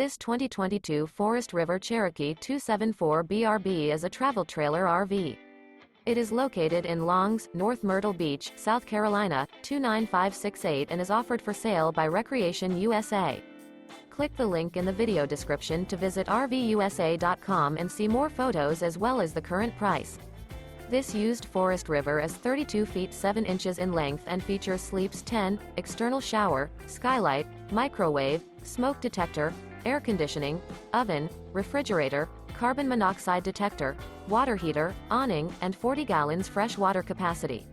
This 2022 Forest River Cherokee 274BRB is a travel trailer RV. It is located in Longs, North Myrtle Beach, South Carolina, 29568 and is offered for sale by Recreation USA. Click the link in the video description to visit RVUSA.com and see more photos as well as the current price. This used Forest River is 32 feet 7 inches in length and features Sleeps 10, external shower, skylight, microwave, smoke detector, air conditioning, oven, refrigerator, carbon monoxide detector, water heater, awning, and 40 gallons fresh water capacity.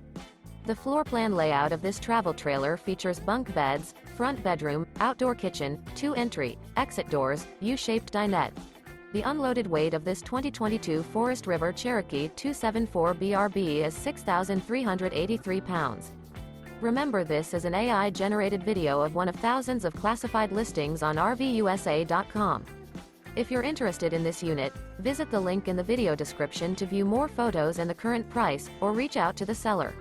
The floor plan layout of this travel trailer features bunk beds, front bedroom, outdoor kitchen, 2 entry, exit doors, U-shaped dinette. The unloaded weight of this 2022 Forest River Cherokee 274BRB is 6,383 pounds. Remember, this is an AI-generated video of one of thousands of classified listings on RVUSA.com. If you're interested in this unit, visit the link in the video description to view more photos and the current price, or reach out to the seller.